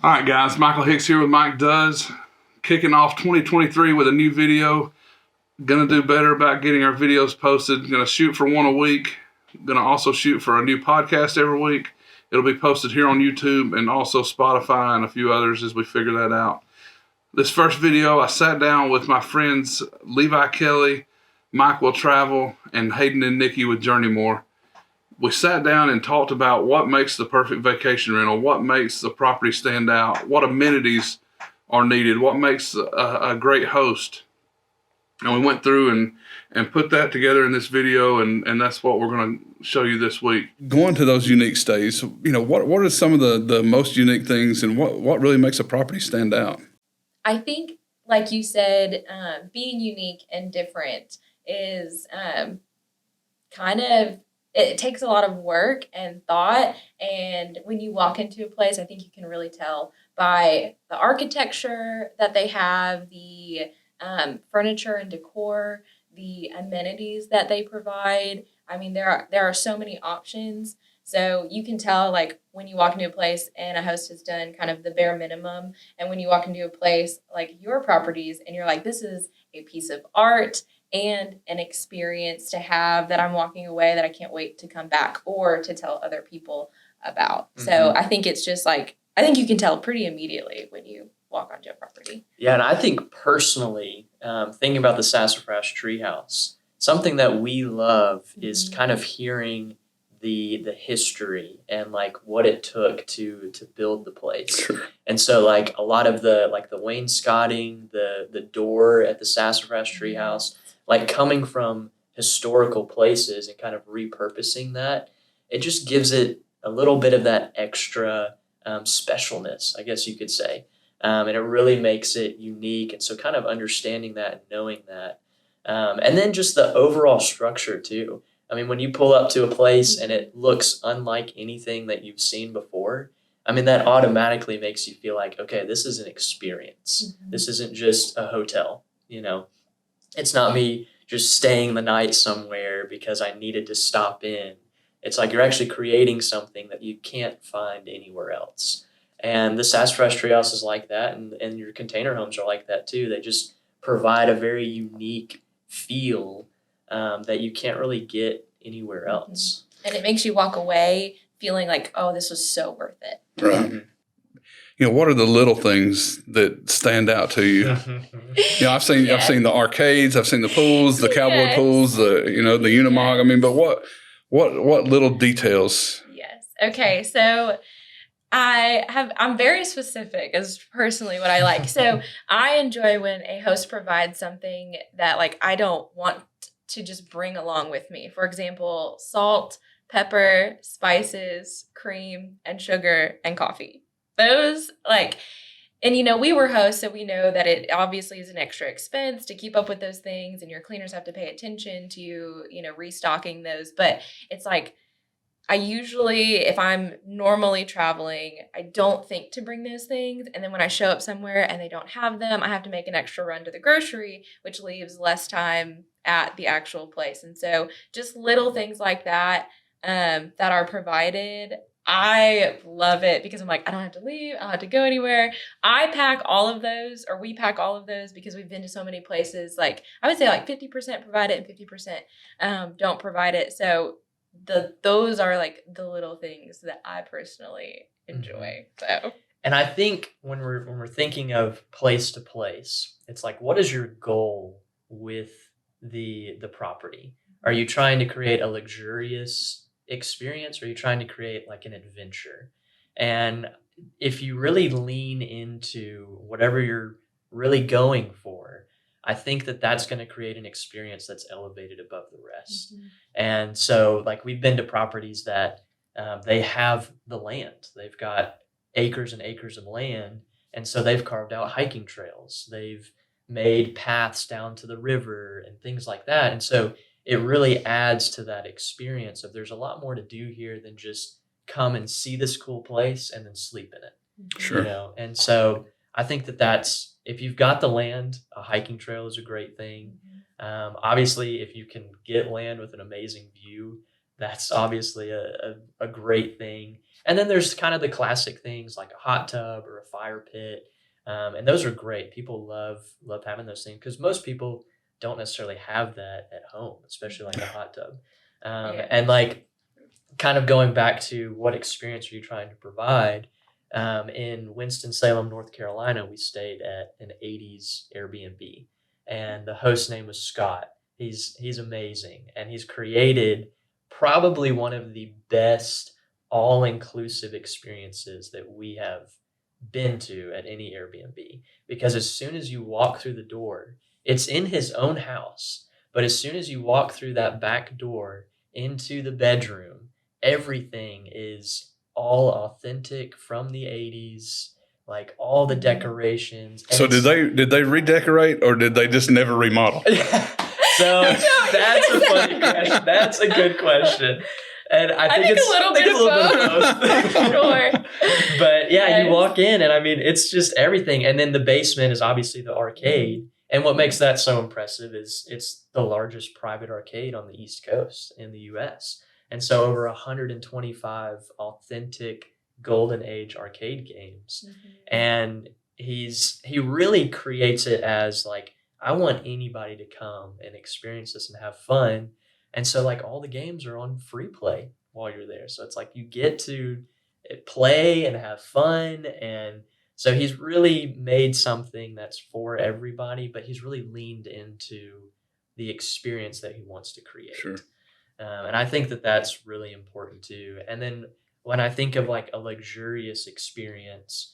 All right, guys. Michael Hicks here with Mike Does, kicking off 2023 with a new video. Gonna do better about getting our videos posted. Gonna shoot for one a week. Gonna also shoot for a new podcast every week. It'll be posted here on YouTube and also Spotify and a few others as we figure that out. This first video, I sat down with my friends Levi Kelly, Mike Will Travel, and Hayden and Nikki with Journeymore. We sat down and talked about what makes the perfect vacation rental, what makes the property stand out, what amenities are needed, what makes a great host. And we went through and put that together in this video, and that's what we're going to show you this week. Going to those unique stays, what are some of the most unique things, and what really makes a property stand out? I think, like you said, being unique and different is it takes a lot of work and thought. And when you walk into a place, I think you can really tell by the architecture that they have, the furniture and decor, the amenities that they provide. I mean, there are so many options. So you can tell, like, when you walk into a place and a host has done kind of the bare minimum, and when you walk into a place like your properties and you're like, this is a piece of art and an experience to have that I'm walking away that I can't wait to come back or to tell other people about. Mm-hmm. So I think it's just like, I think you can tell pretty immediately when you walk onto a property. Yeah, and I think personally, thinking about the Sassafras Treehouse, something that we love is kind of hearing the history and like what it took to build the place. Sure. And so like a lot of the wainscoting, the door at the Sassafras Treehouse, like coming from historical places and kind of repurposing that, it just gives it a little bit of that extra specialness, I guess you could say. And it really makes it unique. And so kind of understanding that and knowing that. And then just the overall structure too. I mean, when you pull up to a place and it looks unlike anything that you've seen before, I mean, that automatically makes you feel like, okay, this is an experience. Mm-hmm. This isn't just a hotel, It's not me just staying the night somewhere because I needed to stop in. It's like you're actually creating something that you can't find anywhere else. And the Sassafras Treehouse is like that, and your container homes are like that too. They just provide a very unique feel that you can't really get anywhere else. And it makes you walk away feeling like, oh, this was so worth it. Right. Mm-hmm. What are the little things that stand out to you? I've seen the arcades, I've seen the pools, the cowboy pools, the Unimog. I mean, but what little details? Yes. Okay. So I'm very specific as personally what I like. So I enjoy when a host provides something that like I don't want to just bring along with me. For example, salt, pepper, spices, cream, and sugar, and coffee. Those and we were hosts, so we know that it obviously is an extra expense to keep up with those things, and your cleaners have to pay attention to, restocking those. But it's like, I usually, if I'm normally traveling, I don't think to bring those things. And then when I show up somewhere and they don't have them, I have to make an extra run to the grocery, which leaves less time at the actual place. And so just little things like that that are provided, I love it because I'm like, I don't have to leave. I don't have to go anywhere. We pack all of those because we've been to so many places. Like I would say like 50% provide it and 50% don't provide it. So those are like the little things that I personally enjoy. So, and I think when we're thinking of place to place, it's like, what is your goal with the property? Are you trying to create a luxurious experience, or are you trying to create like an adventure? And if you really lean into whatever you're really going for, I think that that's going to create an experience that's elevated above the rest. Mm-hmm. And so like we've been to properties that they have the land. They've got acres and acres of land. And so they've carved out hiking trails. They've made paths down to the river and things like that. And so it really adds to that experience of there's a lot more to do here than just come and see this cool place and then sleep in it. Sure. And so I think that's, if you've got the land, a hiking trail is a great thing. Obviously, if you can get land with an amazing view, that's obviously a great thing. And then there's kind of the classic things like a hot tub or a fire pit. And those are great. People love having those things because most people don't necessarily have that at home, especially like a hot tub. Yeah. And like kind of going back to what experience are you trying to provide? In Winston-Salem, North Carolina, we stayed at an 80s Airbnb, and the host name was Scott. He's amazing, and he's created probably one of the best all-inclusive experiences that we have been to at any Airbnb. Because as soon as you walk through the door, it's in his own house, but as soon as you walk through that back door into the bedroom, everything is all authentic from the 80s, like all the decorations. And So did they redecorate or did they just never remodel? So that's a funny question. That's a good question. And I think it's a little bit of both. Sure. But yeah, Yes. you walk in and I mean, it's just everything. And then the basement is obviously the arcade. And what makes that so impressive is it's the largest private arcade on the East Coast in the US. And so over 125 authentic golden age arcade games. And he really creates it as like, I want anybody to come and experience this and have fun. And so like all the games are on free play while you're there. So it's like you get to play and have fun. And so he's really made something that's for everybody, but he's really leaned into the experience that he wants to create. Sure. And I think that that's really important too. And then when I think of like a luxurious experience,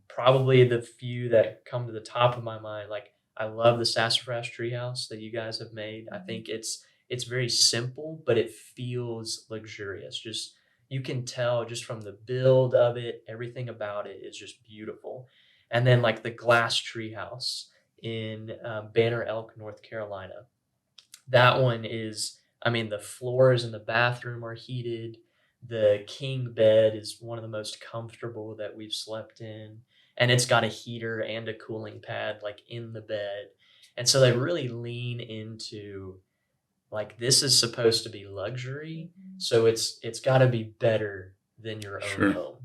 probably the few that come to the top of my mind, like I love the Sassafras Treehouse that you guys have made. I think it's very simple, but it feels luxurious. Just you can tell just from the build of it, everything about it is just beautiful. And then like the Glass Treehouse in Banner Elk, North Carolina. That one is, I mean, the floors in the bathroom are heated. The king bed is one of the most comfortable that we've slept in. And it's got a heater and a cooling pad like in the bed. And so they really lean into like this is supposed to be luxury. So it's got to be better than your own Sure. home,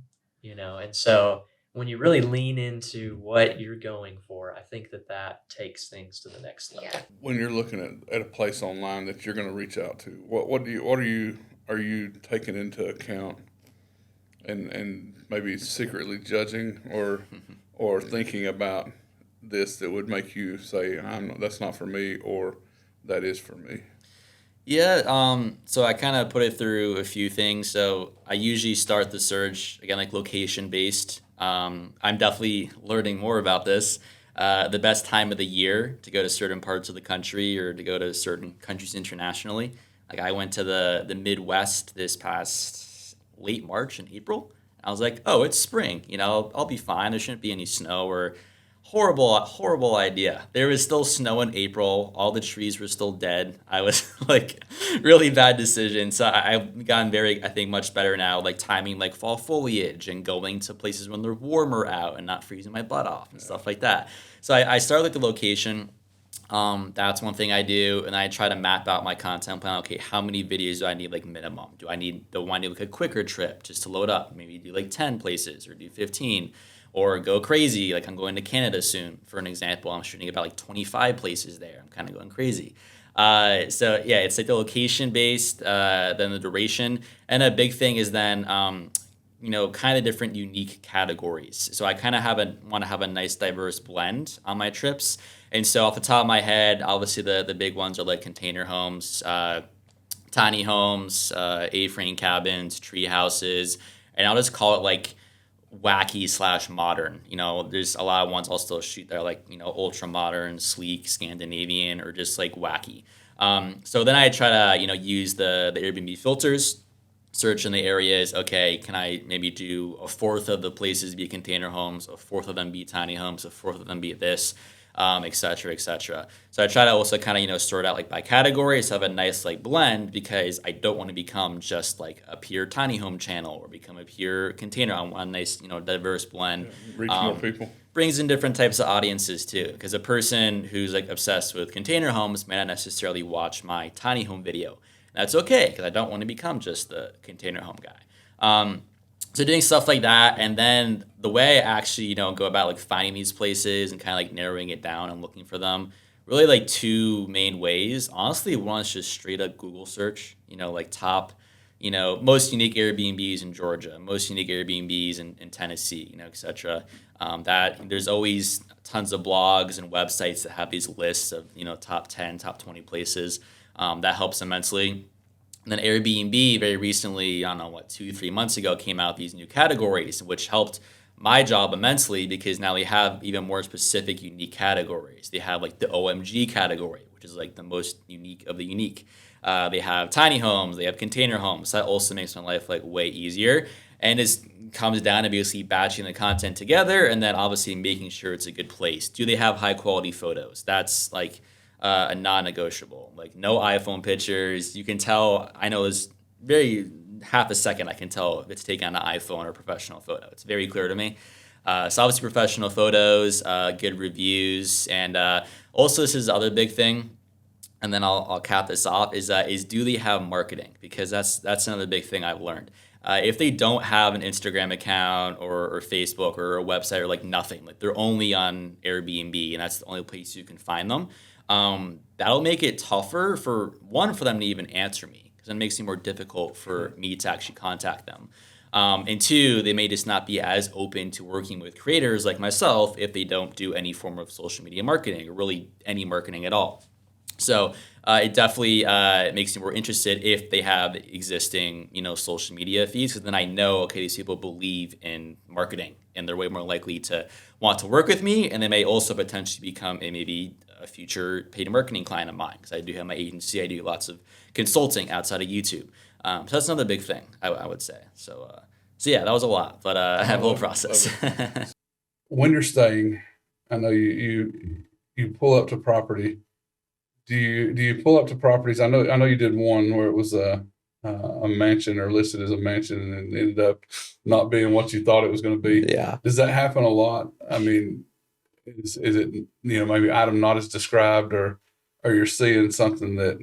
you know? And so when you really lean into what you're going for, I think that takes things to the next level. Yeah. When you're looking at a place online that you're going to reach out to, what are you taking into account and maybe secretly judging or thinking about this that would make you say that's not for me or that is for me? Yeah, so I kind of put it through a few things. So I usually start the search, again, like location based. I'm definitely learning more about this. The best time of the year to go to certain parts of the country or to go to certain countries internationally. Like I went to the Midwest this past late March and April. I was like, oh, it's spring. You know, I'll be fine. There shouldn't be any snow or horrible idea. There was still snow in April. All the trees were still dead. I was like, really bad decision. So I've gotten I think much better now, like timing like fall foliage and going to places when they're warmer out and not freezing my butt off and stuff like that. So I started with the location. That's one thing I do, and I try to map out my content plan. Okay, how many videos do I need like minimum? Do I need like a quicker trip just to load up? Maybe do like 10 places or do 15. Or go crazy, like I'm going to Canada soon, for an example. I'm shooting about like 25 places there. I'm kind of going crazy. So yeah, it's like the location based, then the duration. And a big thing is then, kind of different unique categories. So I kind of want to have a nice diverse blend on my trips. And so off the top of my head, obviously the big ones are like container homes, tiny homes, A-frame cabins, tree houses, and I'll just call it like wacky/modern. There's a lot of ones I'll still shoot that are like, ultra modern, sleek, Scandinavian, or just like wacky. So then I try to, use the Airbnb filters, search in the areas. Okay, can I maybe do a fourth of the places be container homes, a fourth of them be tiny homes, a fourth of them be this, et cetera, et cetera. So I try to also kind of, sort out like by category, so have a nice like blend, because I don't want to become just like a pure tiny home channel or become a pure container. I want a nice, diverse blend. Reach more people. Brings in different types of audiences too, because a person who's like obsessed with container homes may not necessarily watch my tiny home video. That's okay, because I don't want to become just the container home guy. So doing stuff like that, and then the way I actually, go about like finding these places and kind of like narrowing it down and looking for them, really like two main ways. Honestly, one is just straight up Google search, like top, most unique Airbnbs in Georgia, most unique Airbnbs in Tennessee, etc. That there's always tons of blogs and websites that have these lists of, top 10, top 20 places. That helps immensely. And then Airbnb very recently, I don't know, 2-3 months ago, came out with these new categories, which helped my job immensely because now they have even more specific, unique categories. They have like the OMG category, which is like the most unique of the unique. They have tiny homes, they have container homes. That also makes my life like way easier. And it comes down to basically batching the content together and then obviously making sure it's a good place. Do they have high quality photos? That's like a non-negotiable. Like no iPhone pictures. You can tell. I know it's very half a second. I can tell if it's taken on an iPhone or a professional photo. It's very clear to me. So obviously professional photos, good reviews, and also this is the other big thing. And then I'll cap this off. Is do they have marketing? Because that's another big thing I've learned. If they don't have an Instagram account or Facebook or a website or like nothing, like they're only on Airbnb and that's the only place you can find them. That'll make it tougher for them to even answer me because it makes it more difficult for me to actually contact them. And two, they may just not be as open to working with creators like myself if they don't do any form of social media marketing or really any marketing at all. So it definitely makes me more interested if they have existing, social media feeds, because then I know, okay, these people believe in marketing and they're way more likely to want to work with me, and they may also potentially become maybe a future paid marketing client of mine, because I do have my agency. I do lots of consulting outside of YouTube. So that's another big thing I would say. So yeah, that was a lot, but I have a whole process. When you're staying, I know you pull up to property. Do you pull up to properties? I know you did one where it was a mansion or listed as a mansion and it ended up not being what you thought it was going to be. Yeah. Does that happen a lot? I mean, is it maybe item not as described, or you're seeing something that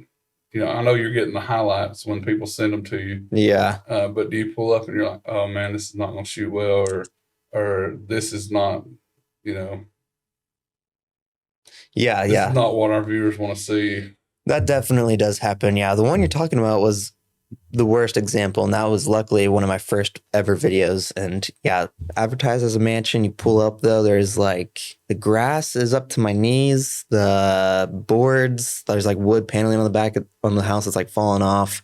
I know you're getting the highlights when people send them to you. Yeah. But do you pull up and you're like, oh man, this is not going to shoot well, or this is not Yeah. this is not what our viewers want to see. That definitely does happen. Yeah. The one you're talking about was the worst example. And that was luckily one of my first ever videos. And yeah, advertised as a mansion. You pull up though, there's like the grass is up to my knees, the boards, there's like wood paneling on the back on the house that's like falling off,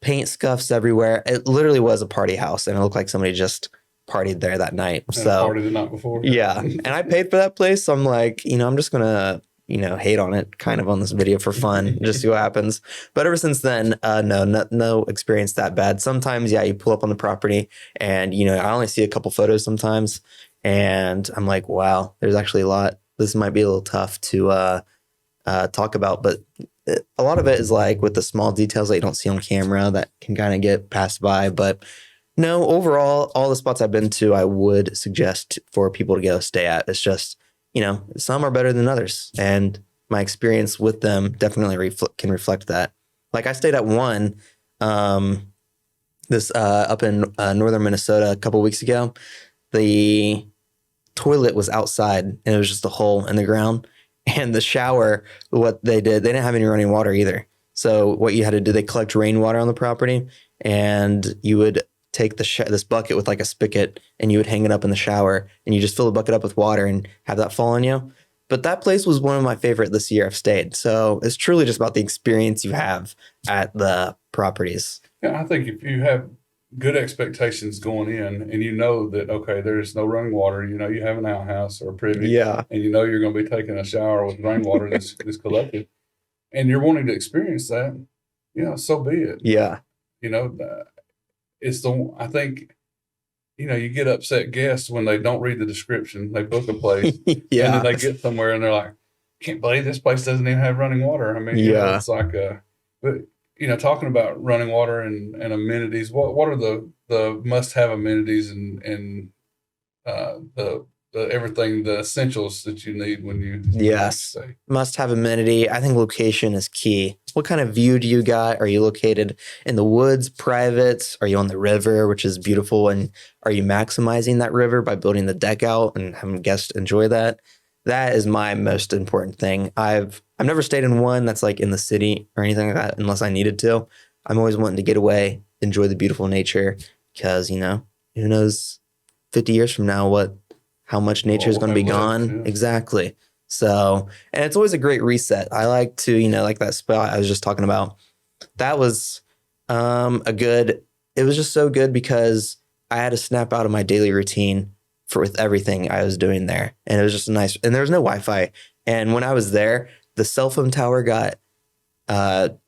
paint scuffs everywhere. It literally was a party house and it looked like somebody just partied there that night. And So partied the night before. yeah. And I paid for that place. So I'm like, I'm just going to, hate on it kind of on this video for fun, just see what happens. But ever since then, no experience that bad. Sometimes, yeah, you pull up on the property and, I only see a couple photos sometimes. And I'm like, wow, there's actually a lot. This might be a little tough to talk about. But a lot of it is like with the small details that you don't see on camera that can kind of get passed by. But no, overall, all the spots I've been to, I would suggest for people to go stay at. It's just, some are better than others. And my experience with them definitely can reflect that. Like I stayed at one this up in northern Minnesota a couple weeks ago. The toilet was outside and it was just a hole in the ground. And the shower, what they did, they didn't have any running water either. So what you had to do, they collect rainwater on the property and you would take this bucket with like a spigot and you would hang it up in the shower and you just fill the bucket up with water and have that fall on you. But that place was one of my favorite this year I've stayed. So it's truly just about the experience you have at the properties. Yeah, I think if you have good expectations going in and that, okay, there's no running water, you have an outhouse or a privy. Yeah. And you're going to be taking a shower with rainwater that's collected and you're wanting to experience that, so be it. Yeah. I think, you get upset guests when they don't read the description. They book a place Yeah. and then they get somewhere and they're like, can't believe this place doesn't even have running water. I mean, Yeah. it's like, but talking about running water and amenities, what are the must-have amenities and the everything, the essentials that you need when you Yes. stay. Must have amenity. I think location is key. What kind of view do you got? Are you located in the woods, private? Are you on the river, which is beautiful? And are you maximizing that river by building the deck out and having guests enjoy that? That is my most important thing. I've never stayed in one that's like in the city or anything like that unless I needed to. I'm always wanting to get away, enjoy the beautiful nature, because who knows 50 years from now how much nature is What going to be we'll have left, gone. yeah. Exactly. So, and it's always a great reset. I like to, like that spot I was just talking about. That was it was just so good because I had to snap out of my daily routine with everything I was doing there. And it was just nice. And there was no Wi-Fi. And when I was there, the cell phone tower got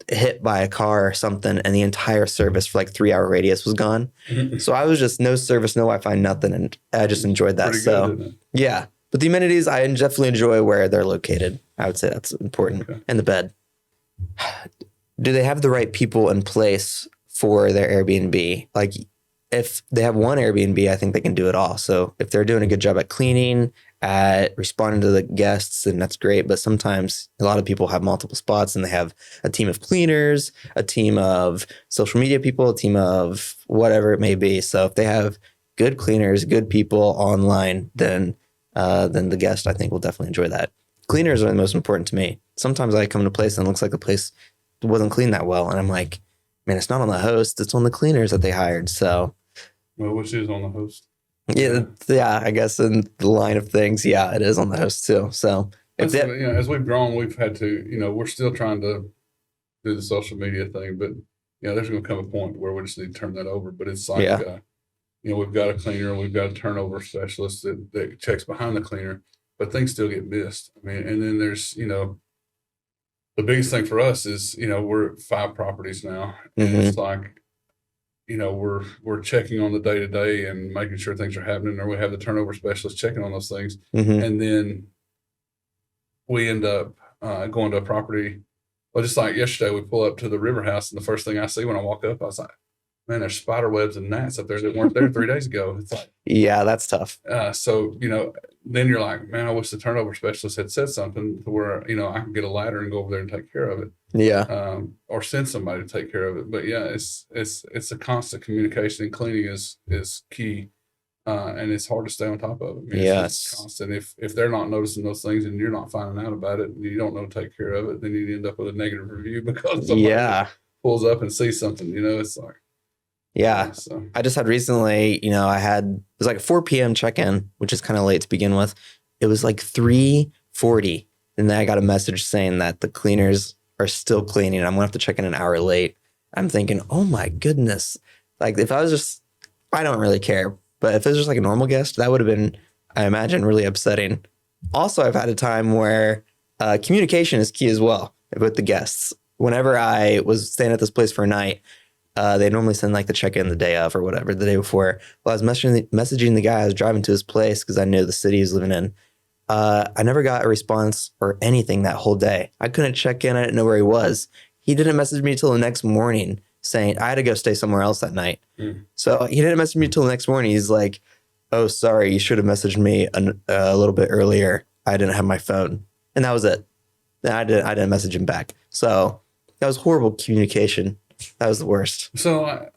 hit by a car or something, and the entire service for like 3-hour radius was gone. So I was just no service, no Wi-Fi, nothing. And I just enjoyed that. Pretty So good, isn't it? yeah. But the amenities, I definitely enjoy where they're located. I would say that's important. Okay. And the bed. Do they have the right people in place for their Airbnb? Like, if they have one Airbnb, I think they can do it all. So if they're doing a good job at cleaning, at responding to the guests, then that's great. But sometimes a lot of people have multiple spots and they have a team of cleaners, a team of social media people, a team of whatever it may be. So if they have good cleaners, good people online, then the guest, I think, will definitely enjoy that. Cleaners are the most important to me. Sometimes I come to a place and it looks like the place wasn't cleaned that well. And I'm like, man, it's not on the host, it's on the cleaners that they hired. So Well, which is on the host. yeah, I guess in the line of things, yeah, it is on the host too. So if That's, they, as we've grown, we've had to, we're still trying to do the social media thing, but there's going to come a point where we just need to turn that over. But it's like, Yeah. we've got a cleaner and we've got a turnover specialist that checks behind the cleaner, but things still get missed. I mean, and then there's, the biggest thing for us is, we're at 5 properties now, and Mhm. it's like, we're checking on the day to day and making sure things are happening, or we have the turnover specialist checking on those things. Mhm. And then we end up going to a property. Well, just like yesterday, we pull up to the river house, and the first thing I see when I walk up, I was like, man, there's spider webs and gnats up there that weren't there 3 days ago. It's like, yeah, that's tough. so, then you're like, man, I wish the turnover specialist had said something to where, I can get a ladder and go over there and take care of it. Yeah. Or send somebody to take care of it. But yeah, it's a constant communication, and cleaning is key. And it's hard to stay on top of it. I mean, it's Yes. constant. If they're not noticing those things and you're not finding out about it, and you don't know to take care of it, then you end up with a negative review because somebody Yeah. pulls up and sees something. It's like, Yeah. So I just had recently, it was like a 4 p.m. check-in, which is kind of late to begin with. It was like 3:40. And then I got a message saying that the cleaners are still cleaning. I'm going to have to check in an hour late. I'm thinking, oh my goodness. Like if I was just, I don't really care. But if it was just like a normal guest, that would have been, I imagine, really upsetting. Also, I've had a time where communication is key as well with the guests. Whenever I was staying at this place for a night, they normally send like the check-in the day of or whatever, the day before. Well, I was messaging the guy I was driving to his place because I knew the city he was living in. I never got a response or anything that whole day. I couldn't check in. I didn't know where he was. He didn't message me till the next morning saying I had to go stay somewhere else that night. So he didn't message me till the next morning. He's like, oh, sorry, you should have messaged me a little bit earlier. I didn't have my phone. And that was it. I didn't message him back. So that was horrible communication. That was the worst. So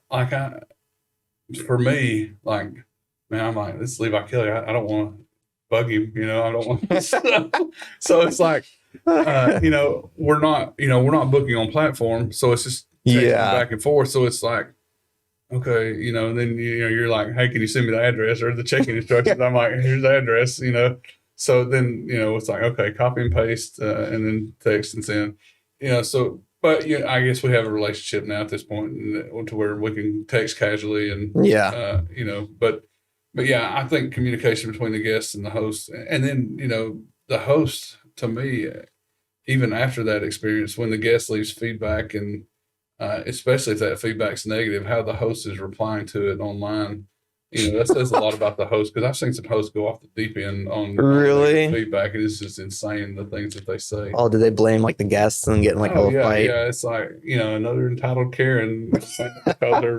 for me, like, man, I'm like, this is Levi Kelly. I don't want to bug him, I don't want so it's like, we're not booking on platform. So it's just back and forth. So it's like, okay, and then, you're like, hey, can you send me the address or the checking instructions? I'm like, here's the address, So then, it's like, okay, copy and paste, and then text and send, so, but I guess we have a relationship now at this point to where we can text casually and, but yeah, I think communication between the guests and the host, and then, the host, to me, even after that experience, when the guest leaves feedback, and especially if that feedback's negative, how the host is replying to it online, that says a lot about the host, because I've seen some hosts go off the deep end on Really? feedback. It is just insane, the things that they say. Oh, did they blame like the guests and get in like a little fight? Yeah, it's like, another entitled Karen because they're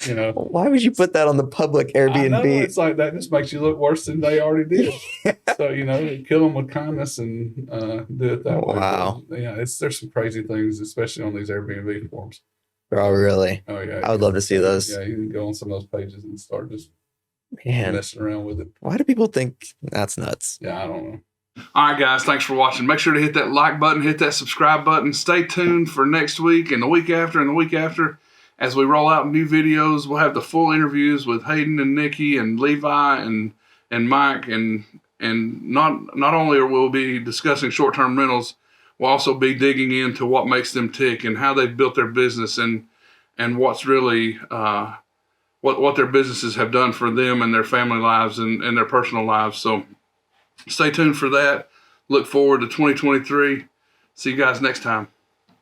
You know. Why would you put that on the public I know, Airbnb? it's like that just makes you look worse than they already did. So, you know, kill them with kindness and do it that way. Wow. But, yeah, there's some crazy things, especially on these Airbnb forums. Oh, really? Oh, yeah. I would love to see those. Yeah, you can go on some of those pages and start just Man, messing around with it. why do people think that's nuts? Yeah, I don't know. All right, guys, thanks for watching. Make sure to hit that like button, hit that subscribe button. Stay tuned for next week and the week after and the week after. As we roll out new videos, we'll have the full interviews with Hayden and Nikki and Levi and Mike. And not only will we be discussing short-term rentals, we'll also be digging into what makes them tick and how they've built their business and what's really what their businesses have done for them and their family lives and their personal lives. So stay tuned for that. Look forward to 2023. See you guys next time.